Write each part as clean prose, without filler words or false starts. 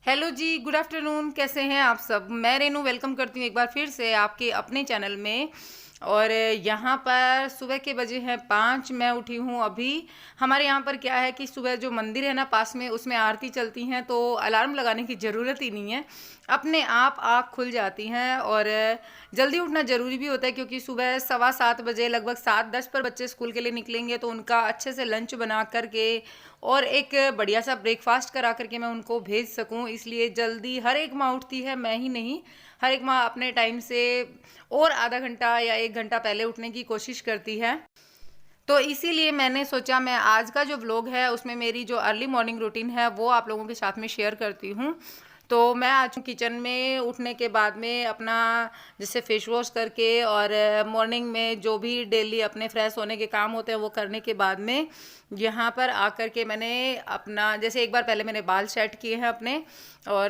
Hello जी, good afternoon. कैसे हैं आप सब? मैं रेनू वेलकम करती हूँ एक बार फिर से आपके अपने चैनल में। और यहाँ पर सुबह के बजे हैं 5। मैं उठी हूँ अभी। हमारे यहाँ पर क्या है कि सुबह जो मंदिर है ना पास में, उसमें आरती चलती हैं तो अलार्म लगाने की ज़रूरत ही नहीं है, अपने आप आँख खुल जाती हैं। और जल्दी उठना ज़रूरी भी होता है क्योंकि सुबह 7:15 बजे लगभग 7:10 पर बच्चे स्कूल के लिए निकलेंगे, तो उनका अच्छे से लंच बना करके और एक बढ़िया सा ब्रेकफास्ट करा करके मैं उनको भेज सकूं, इसलिए जल्दी हर एक माँ उठती है, मैं ही नहीं। हर एक माँ अपने टाइम से और आधा घंटा या 1 घंटा पहले उठने की कोशिश करती है। तो इसीलिए मैंने सोचा मैं आज का जो व्लॉग है उसमें मेरी जो अर्ली मॉर्निंग रूटीन है वो आप लोगों के साथ में शेयर करती हूँ। तो मैं आज किचन में उठने के बाद में अपना जैसे फेस वॉश करके और मॉर्निंग में जो भी डेली अपने फ्रेश होने के काम होते हैं वो करने के बाद में यहाँ पर आकर के मैंने अपना जैसे एक बार पहले मैंने बाल सेट किए हैं अपने। और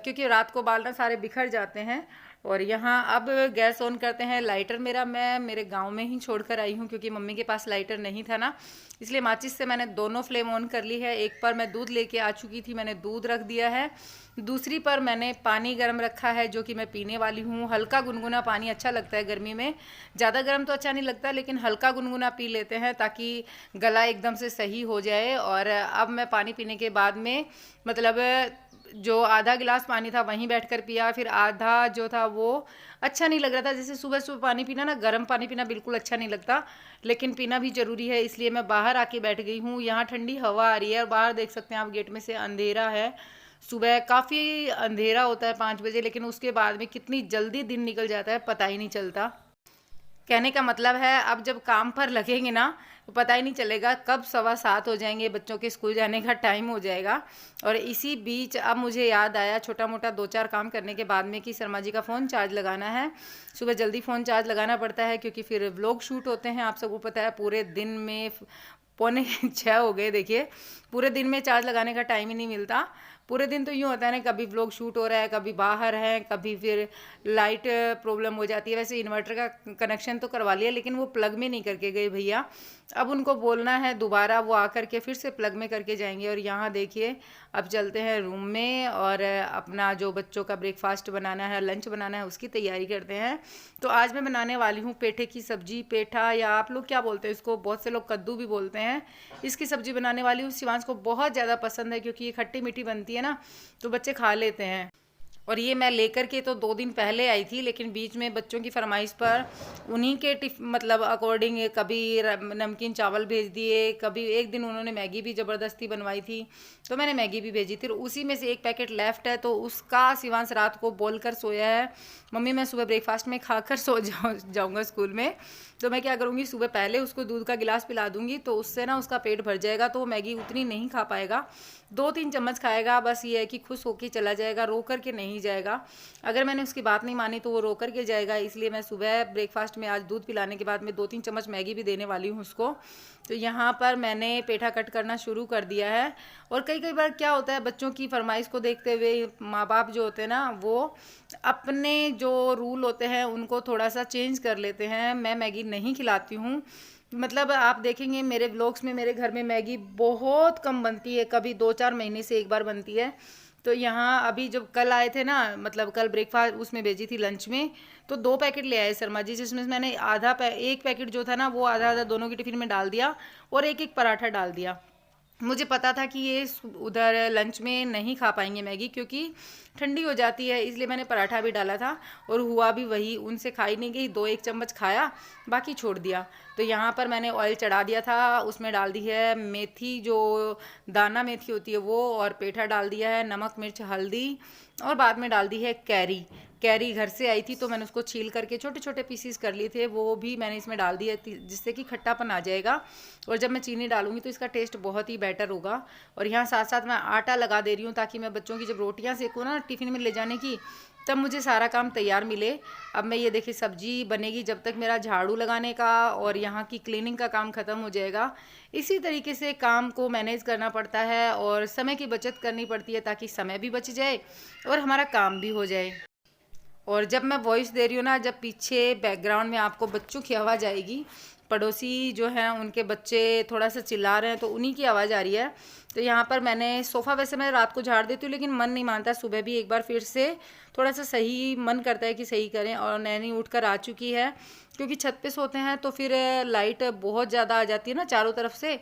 क्योंकि रात को बाल ना सारे बिखर जाते हैं। और यहाँ अब गैस ऑन करते हैं। लाइटर मैं मेरे गांव में ही छोड़ कर आई हूँ क्योंकि मम्मी के पास लाइटर नहीं था ना, इसलिए माचिस से मैंने दोनों फ्लेम ऑन कर ली है। एक पर मैं दूध लेके आ चुकी थी, मैंने दूध रख दिया है। दूसरी पर मैंने पानी गर्म रखा है जो कि मैं पीने वाली हूँ। हल्का गुनगुना पानी अच्छा लगता है गर्मी में, ज़्यादा गर्म तो अच्छा नहीं लगता, लेकिन हल्का गुनगुना पी लेते हैं ताकि गला एकदम से सही हो जाए। और अब मैं पानी पीने के बाद में मतलब जो आधा गिलास पानी था वहीं बैठकर पिया, फिर आधा जो था वो अच्छा नहीं लग रहा था। जैसे सुबह सुबह पानी पीना ना, गर्म पानी पीना बिल्कुल अच्छा नहीं लगता, लेकिन पीना भी ज़रूरी है, इसलिए मैं बाहर आके बैठ गई हूँ। यहाँ ठंडी हवा आ रही है और बाहर देख सकते हैं आप गेट में से अंधेरा है। सुबह काफ़ी अंधेरा होता है 5 बजे, लेकिन उसके बाद में कितनी जल्दी दिन निकल जाता है पता ही नहीं चलता। कहने का मतलब है अब जब काम पर लगेंगे ना तो पता ही नहीं चलेगा कब 7:15 हो जाएंगे, बच्चों के स्कूल जाने का टाइम हो जाएगा। और इसी बीच अब मुझे याद आया छोटा मोटा 2-4 काम करने के बाद में कि शर्मा जी का फ़ोन चार्ज लगाना है। सुबह जल्दी फ़ोन चार्ज लगाना पड़ता है क्योंकि फिर व्लॉग शूट होते हैं, आप सबको पता है पूरे दिन में 5:45 हो गए। देखिए पूरे दिन में चार्ज लगाने का टाइम ही नहीं मिलता। पूरे दिन तो यूँ होता है ना, कभी व्लॉग शूट हो रहा है, कभी बाहर है, कभी फिर लाइट प्रॉब्लम हो जाती है। वैसे इन्वर्टर का कनेक्शन तो करवा लिया लेकिन वो प्लग में नहीं करके गए भैया। अब उनको बोलना है दोबारा, वो आकर के फिर से प्लग में करके जाएंगे। और यहाँ देखिए अब चलते हैं रूम में और अपना जो बच्चों का ब्रेकफास्ट बनाना है, लंच बनाना है, उसकी तैयारी करते हैं। तो आज मैं बनाने वाली हूँ पेठे की सब्जी। पेठा या आप लोग क्या बोलते हैं इसको, बहुत से लोग कद्दू भी बोलते हैं। इसकी सब्जी बनाने वाली हूँ। शिवांश को बहुत ज़्यादा पसंद है क्योंकि ये खट्टी मीठी बनती है ना, तो बच्चे खा लेते हैं। और ये मैं लेकर के तो 2 दिन पहले आई थी, लेकिन बीच में बच्चों की फरमाइश पर उन्हीं के मतलब अकॉर्डिंग कभी नमकीन चावल भेज दिए, कभी एक दिन उन्होंने मैगी भी ज़बरदस्ती बनवाई थी तो मैंने मैगी भी भेजी थी। उसी में से एक पैकेट लेफ्ट है तो उसका शिवांश रात को बोल कर सोया है, मम्मी मैं सुबह ब्रेकफास्ट में खाकर सो जाऊँगा स्कूल में। तो मैं क्या करूँगी, सुबह पहले उसको दूध का गिलास पिला दूँगी तो उससे ना उसका पेट भर जाएगा, तो वो मैगी उतनी नहीं खा पाएगा, 2-3 चम्मच खाएगा बस। ये है कि खुश होके चला जाएगा, रो कर के नहीं जाएगा। अगर मैंने उसकी बात नहीं मानी तो वो रो कर के जाएगा, इसलिए मैं सुबह ब्रेकफास्ट में आज दूध पिलाने के बाद में 2-3 चम्मच मैगी भी देने वाली हूँ उसको। तो यहाँ पर मैंने पेठा कट करना शुरू कर दिया है। और कई कई बार क्या होता है, बच्चों की फरमाइश को देखते हुए माँ बाप जो होते हैं ना, वो अपने जो रूल होते हैं उनको थोड़ा सा चेंज कर लेते हैं। मैं मैगी नहीं खिलाती हूँ, मतलब आप देखेंगे मेरे व्लॉग्स में मेरे घर में मैगी बहुत कम बनती है, कभी 2-4 महीने से एक बार बनती है। तो यहाँ अभी जब कल आए थे ना, मतलब कल ब्रेकफास्ट उसमें भेजी थी लंच में, तो 2 पैकेट ले आए शर्मा जी, जिसमें से मैंने एक पैकेट जो था ना वो आधा आधा दोनों की टिफ़िन में डाल दिया और एक एक पराठा डाल दिया। मुझे पता था कि ये उधर लंच में नहीं खा पाएंगे मैगी क्योंकि ठंडी हो जाती है, इसलिए मैंने पराठा भी डाला था और हुआ भी वही। उनसे खाई नहीं गई, 2-1 चम्मच खाया, बाकी छोड़ दिया। तो यहाँ पर मैंने ऑयल चढ़ा दिया था, उसमें डाल दी है मेथी, जो दाना मेथी होती है वो, और पेठा डाल दिया है, नमक मिर्च हल्दी, और बाद में डाल दी है कैरी। कैरी घर से आई थी तो मैंने उसको छील करके छोटे छोटे पीसीस कर लिए थे, वो भी मैंने इसमें डाल दिया जिससे कि खट्टापन आ जाएगा। और जब मैं चीनी डालूंगी तो इसका टेस्ट बहुत ही बेटर होगा। और यहाँ साथ साथ मैं आटा लगा दे रही हूँ ताकि मैं बच्चों की जब रोटियाँ सेकूँ ना टिफ़िन में ले जाने की, तब मुझे सारा काम तैयार मिले। अब मैं ये देखिए सब्जी बनेगी जब तक मेरा झाड़ू लगाने का और यहाँ की क्लीनिंग का काम ख़त्म हो जाएगा। इसी तरीके से काम को मैनेज करना पड़ता है और समय की बचत करनी पड़ती है ताकि समय भी बच जाए और हमारा काम भी हो जाए। और जब मैं वॉइस दे रही हूँ ना, जब पीछे बैकग्राउंड में आपको बच्चों की आवाज़ आएगी पड़ोसी जो हैं उनके बच्चे थोड़ा सा चिल्ला रहे हैं, तो उन्हीं की आवाज़ आ रही है। तो यहाँ पर मैंने सोफ़ा, वैसे मैं रात को झाड़ देती हूँ लेकिन मन नहीं मानता, सुबह भी एक बार फिर से थोड़ा सा सही मन करता है कि सही करें। और नैनी उठकर आ चुकी है, क्योंकि छत पे सोते हैं तो फिर लाइट बहुत ज़्यादा आ जाती है ना चारों तरफ से,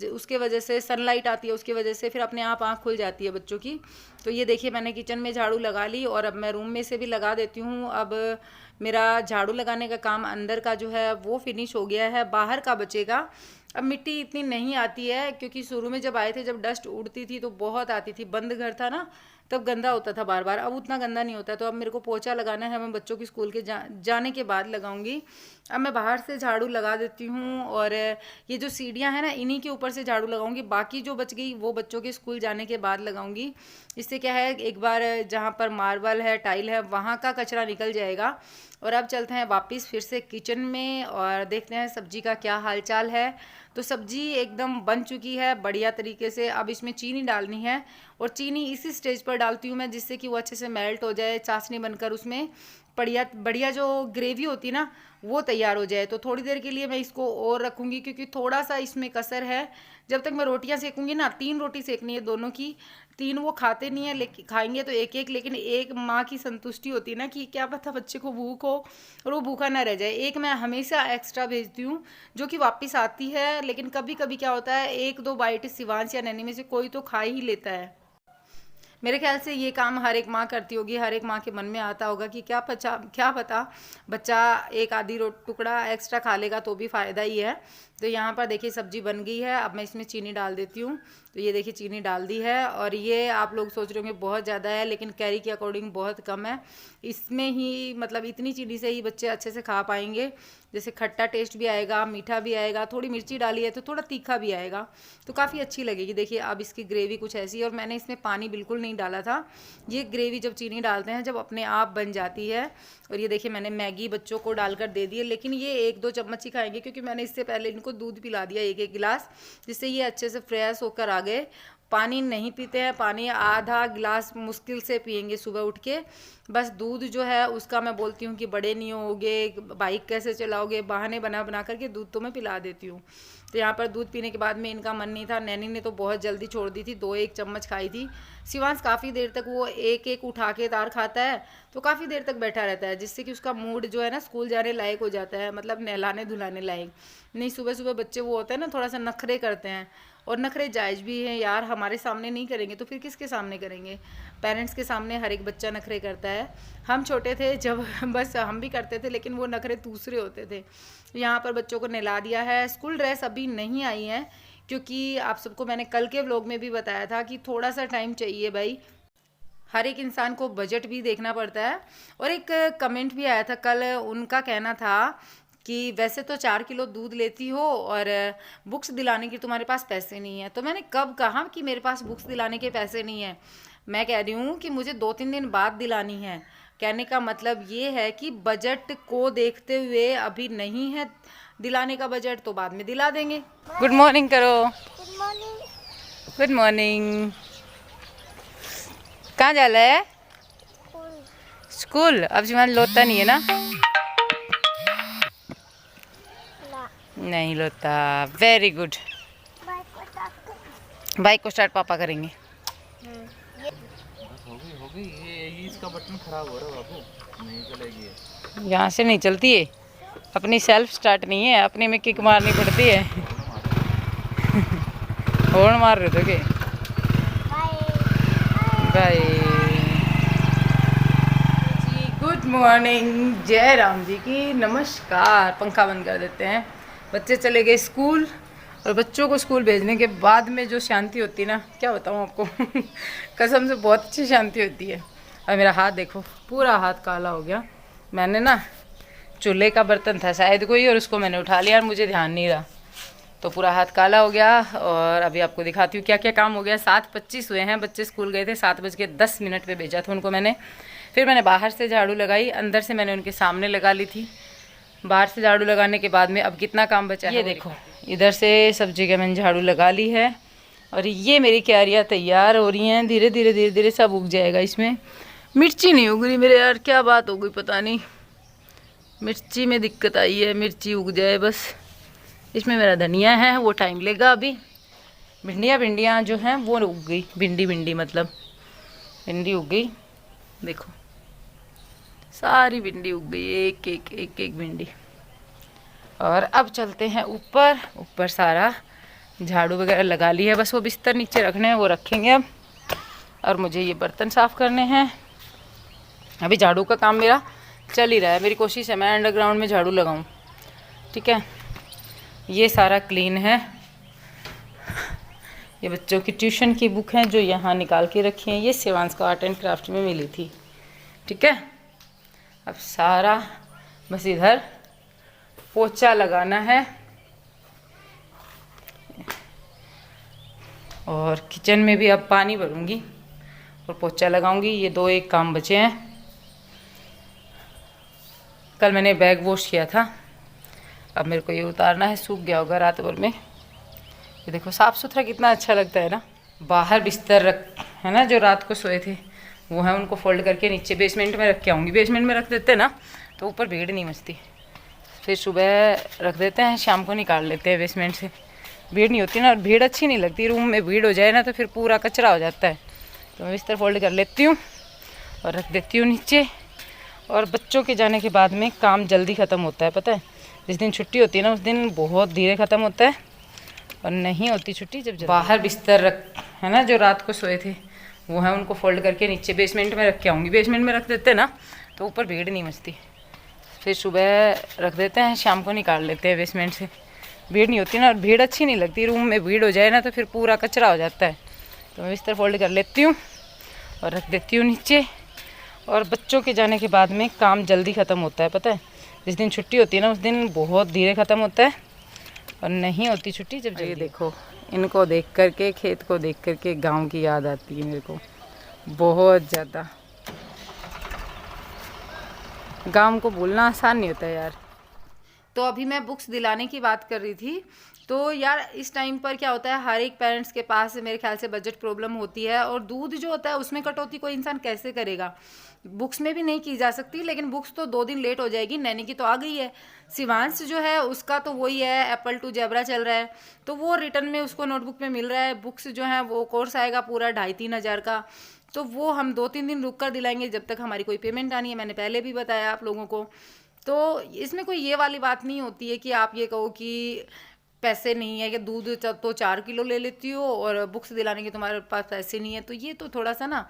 उसके वजह से सनलाइट आती है, उसकी वजह से फिर अपने आप आँख खुल जाती है बच्चों की। तो ये देखिए मैंने किचन में झाड़ू लगा ली और अब मैं रूम में से भी लगा देती हूँ। अब मेरा झाड़ू लगाने का काम अंदर का जो है वो फिनिश हो गया है, बाहर का बचेगा। अब मिट्टी इतनी नहीं आती है, क्योंकि शुरू में जब आए थे, जब डस्ट उड़ती थी तो बहुत आती थी, बंद घर था ना तब गंदा होता था बार बार, अब उतना गंदा नहीं होता। तो अब मेरे को पोछा लगाना है, मैं बच्चों की स्कूल के जाने के बाद लगाऊंगी। अब मैं बाहर से झाड़ू लगा देती हूँ और ये जो सीढ़ियाँ हैं ना इन्हीं के ऊपर से झाड़ू लगाऊंगी, बाकी जो बच गई वो बच्चों के स्कूल जाने के बाद लगाऊंगी। इससे क्या है, एक बार जहाँ पर मार्बल है, टाइल है, वहाँ का कचरा निकल जाएगा। और अब चलते हैं वापस फिर से किचन में और देखते हैं सब्जी का क्या हालचाल है। तो सब्जी एकदम बन चुकी है बढ़िया तरीके से। अब इसमें चीनी डालनी है और चीनी इसी स्टेज पर डालती हूँ मैं, जिससे कि वो अच्छे से मेल्ट हो जाए, चाशनी बनकर उसमें बढ़िया बढ़िया जो ग्रेवी होती है ना वो तैयार हो जाए। तो थोड़ी देर के लिए मैं इसको और रखूँगी, क्योंकि थोड़ा सा इसमें कसर है। जब तक मैं रोटियां सेकूंगी ना, 3 रोटी सेकनी है दोनों की, 3 वो खाते नहीं है, लेकिन खाएंगे तो एक एक, लेकिन एक माँ की संतुष्टि होती है ना कि क्या पता बच्चे को भूख हो और वो भूखा ना रह जाए। एक मैं हमेशा एक्स्ट्रा भेजती हूँ जो कि वापस आती है, लेकिन कभी कभी क्या होता है 1-2 बाइट शिवांश या नैनी में से कोई तो खा ही लेता है। मेरे ख्याल से ये काम हर एक माँ करती होगी, हर एक माँ के मन में आता होगा कि क्या पता बच्चा एक आधी टुकड़ा एक्स्ट्रा खा लेगा तो भी फ़ायदा ही है। तो यहाँ पर देखिए सब्जी बन गई है, अब मैं इसमें चीनी डाल देती हूँ। तो ये देखिए चीनी डाल दी है, और ये आप लोग सोच रहे होंगे बहुत ज़्यादा है, लेकिन कैरी के अकॉर्डिंग बहुत कम है। इसमें ही मतलब इतनी चीनी से ही बच्चे अच्छे से खा पाएंगे, जैसे खट्टा टेस्ट भी आएगा, मीठा भी आएगा, थोड़ी मिर्ची डाली है तो थोड़ा तीखा भी आएगा, तो काफ़ी अच्छी लगेगी। देखिए अब इसकी ग्रेवी कुछ ऐसी है, और मैंने इसमें पानी बिल्कुल नहीं डाला था। ये ग्रेवी जब चीनी डालते हैं जब अपने आप बन जाती है। और ये देखिए मैंने मैगी बच्चों को डालकर दे दी है, लेकिन ये 1-2 चम्मच ही खाएंगे, क्योंकि मैंने इससे पहले इनको दूध पिला दिया 1-1 गिलास, जिससे ये अच्छे से फ्रेश होकर आ गए। पानी नहीं पीते हैं, पानी आधा गिलास मुश्किल से पियेंगे सुबह उठ के। बस दूध जो है उसका मैं बोलती हूँ कि बड़े नहीं होगे, बाइक कैसे चलाओगे, बहाने बना बना करके दूध तो मैं पिला देती हूँ। तो यहाँ पर दूध पीने के बाद में इनका मन नहीं था, नैनी ने तो बहुत जल्दी छोड़ दी थी, 2-1 चम्मच खाई थी। शिवांश काफ़ी देर तक वो एक उठा के तार खाता है, तो काफ़ी देर तक बैठा रहता है, जिससे कि उसका मूड जो है ना स्कूल जाने लायक हो जाता है, मतलब नहलाने धुलाने लायक नहीं। सुबह सुबह बच्चे वो होते हैं ना थोड़ा सा नखरे करते हैं, और नखरे जायज़ भी हैं यार, हमारे सामने नहीं करेंगे तो फिर किसके सामने करेंगे। पेरेंट्स के सामने हर एक बच्चा नखरे करता है। हम छोटे थे जब बस हम भी करते थे, लेकिन वो नखरे दूसरे होते थे। यहाँ पर बच्चों को नहला दिया है। स्कूल ड्रेस अभी नहीं आई है, क्योंकि आप सबको मैंने कल के व्लॉग में भी बताया था कि थोड़ा सा टाइम चाहिए भाई, हर एक इंसान को बजट भी देखना पड़ता है। और एक कमेंट भी आया था कल, उनका कहना था कि वैसे तो 4 किलो दूध लेती हो और बुक्स दिलाने की तुम्हारे पास पैसे नहीं है। तो मैंने कब कहा कि मेरे पास बुक्स दिलाने के पैसे नहीं है? मैं कह रही हूँ कि मुझे 2-3 दिन बाद दिलानी है। कहने का मतलब ये है कि बजट को देखते हुए अभी नहीं है दिलाने का बजट, तो बाद में दिला देंगे। गुड मॉर्निंग करो। Good morning. Good morning. कहाँ जा रहा है? स्कूल। अब जीवन लोता नहीं है ना? नहीं लोता। Very good. बाइक को स्टार्ट पापा करेंगे। हो गई ये इसका बटन खराब हो रहा है बाबू, नहीं चलेगी। यहाँ से नहीं चलती है, अपनी सेल्फ स्टार्ट नहीं है, अपने में किक मारनी पड़ती है। हॉर्न मार रहे थे क्या? बाय जी, गुड मॉर्निंग, जय राम जी की नमस्कार। पंखा बंद कर देते हैं। बच्चे चले गए स्कूल, और बच्चों को स्कूल भेजने के बाद में जो शांति होती है ना, क्या बताऊँ आपको। कसम से बहुत अच्छी शांति होती है। और मेरा हाथ देखो, पूरा हाथ काला हो गया। मैंने ना चूल्हे का बर्तन था शायद कोई, और उसको मैंने उठा लिया और मुझे ध्यान नहीं रहा, तो पूरा हाथ काला हो गया। और अभी आपको दिखाती हूँ क्या क्या काम हो गया। 7:25 हुए हैं, बच्चे स्कूल गए थे, 7:10 पे भेजा था उनको मैंने। फिर मैंने बाहर से झाड़ू लगाई, अंदर से मैंने उनके सामने लगा ली थी। बाहर से झाड़ू लगाने के बाद में अब कितना काम बचा है, ये देखो। इधर से सब जगह मैंने झाड़ू लगा ली है, और ये मेरी क्यारियाँ तैयार हो रही हैं। धीरे धीरे सब उग जाएगा। इसमें मिर्ची नहीं उग रही मेरे यार, क्या बात हो गई पता नहीं, मिर्ची में दिक्कत आई है। मिर्ची उग जाए बस, इसमें मेरा धनिया है, वो टाइम लेगा अभी। भिंडियाँ जो हैं वो उग गई, भिंडी मतलब भिंडी उग गई, देखो सारी भिंडी उग गई, एक भिंडी। और अब चलते हैं ऊपर सारा झाड़ू वगैरह लगा ली है, बस वो बिस्तर नीचे रखने हैं, वो रखेंगे अब। और मुझे ये बर्तन साफ़ करने हैं। अभी झाड़ू का काम मेरा चल ही रहा है, मेरी कोशिश है मैं अंडरग्राउंड में झाड़ू लगाऊं, ठीक है। ये सारा क्लीन है। ये बच्चों की ट्यूशन की बुक हैं जो यहाँ निकाल के रखी हैं, ये शिवांश को आर्ट एंड क्राफ्ट में मिली थी, ठीक है। अब सारा बस इधर पोछा लगाना है और किचन में भी अब पानी भरूंगी और पोछा लगाऊंगी। ये दो एक काम बचे हैं। कल मैंने बैग वॉश किया था, अब मेरे को ये उतारना है, सूख गया होगा रात भर में। ये देखो साफ़ सुथरा कितना अच्छा लगता है ना। बाहर बिस्तर रख है ना, जो रात को सोए थे वो है, उनको फोल्ड करके नीचे बेसमेंट में रख के आऊँगी। बेसमेंट में रख देते हैं ना तो ऊपर भीड़ नहीं मचती, फिर सुबह रख देते हैं, शाम को निकाल लेते हैं बेसमेंट से, भीड़ नहीं होती ना। और भीड़ अच्छी नहीं लगती, रूम में भीड़ हो जाए ना तो फिर पूरा कचरा हो जाता है। तो मैं बिस्तर फोल्ड कर लेती हूँ और रख देती हूँ नीचे। और बच्चों के जाने के बाद में काम जल्दी ख़त्म होता है, पता है। जिस दिन छुट्टी होती है ना उस दिन बहुत धीरे ख़त्म होता है, और नहीं होती छुट्टी जब बाहर बिस्तर रख है ना, जो रात को सोए थे वो है, उनको फोल्ड करके नीचे बेसमेंट में रख के आऊँगी। बेसमेंट में रख देते हैं ना तो ऊपर भीड़ नहीं मचती, फिर सुबह रख देते हैं, शाम को निकाल लेते हैं बेसमेंट से, भीड़ नहीं होती ना। और भीड़ अच्छी नहीं लगती, रूम में भीड़ हो जाए ना तो फिर पूरा कचरा हो जाता है। तो मैं बिस्तर फोल्ड कर लेती हूँ और रख देती हूँ नीचे। और बच्चों के जाने के बाद में काम जल्दी ख़त्म होता है, पता है। जिस दिन छुट्टी होती है ना उस दिन बहुत धीरे ख़त्म होता है, और नहीं होती छुट्टी जब ये देखो, इनको देख करके, खेत को देख करके गांव की याद आती है मेरे को बहुत ज़्यादा। गांव को भूलना आसान नहीं होता यार। तो अभी मैं बुक्स दिलाने की बात कर रही थी, तो यार इस टाइम पर क्या होता है, हर एक पेरेंट्स के पास मेरे ख्याल से बजट प्रॉब्लम होती है, और दूध जो होता है उसमें कटौती कोई इंसान कैसे करेगा। बुक्स में भी नहीं की जा सकती, लेकिन बुक्स तो 2 दिन लेट हो जाएगी। नैनी की तो आ गई है, शिवांश जो है उसका तो वही है, एप्पल टू जेब्रा चल रहा है, तो वो रिटर्न में उसको नोटबुक में मिल रहा है। बुक्स जो है वो कोर्स आएगा पूरा 2,500-3 हज़ार का, तो वो हम 2-3 दिन रुक कर दिलाएंगे जब तक हमारी कोई पेमेंट आनी है। मैंने पहले भी बताया आप लोगों को। तो इसमें कोई ये वाली बात नहीं होती है कि आप ये कहो कि पैसे नहीं है, कि दूध तो 4 किलो ले लेती हो और बुक्स दिलाने के तुम्हारे पास पैसे नहीं है। तो ये तो थोड़ा सा ना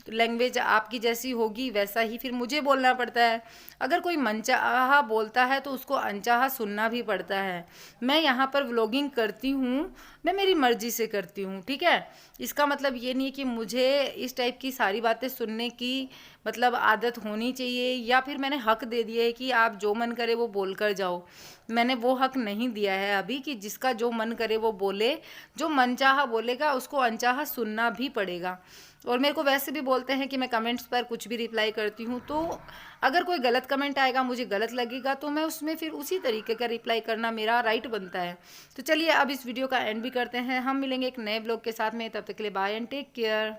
लैंग्वेज आपकी जैसी होगी वैसा ही फिर मुझे बोलना पड़ता है। अगर कोई मनचाहा बोलता है तो उसको अनचाहा सुनना भी पड़ता है। मैं यहाँ पर व्लॉगिंग करती हूँ, मैं मेरी मर्ज़ी से करती हूँ, ठीक है। इसका मतलब ये नहीं है कि मुझे इस टाइप की सारी बातें सुनने की मतलब आदत होनी चाहिए, या फिर मैंने हक दे दिया है कि आप जो मन करे वो बोल कर जाओ। मैंने वो हक नहीं दिया है अभी कि जिसका जो मन करे वो बोले। जो मनचाहा बोलेगा उसको अनचाहा सुनना भी पड़ेगा। और मेरे को वैसे भी बोलते हैं कि मैं कमेंट्स पर कुछ भी रिप्लाई करती हूँ, तो अगर कोई गलत कमेंट आएगा, मुझे गलत लगेगा, तो मैं उसमें फिर उसी तरीके का रिप्लाई करना मेरा राइट बनता है। तो चलिए अब इस वीडियो का एंड भी करते हैं। हम मिलेंगे एक नए ब्लॉग के साथ में, तब तक के लिए बाय एंड टेक केयर।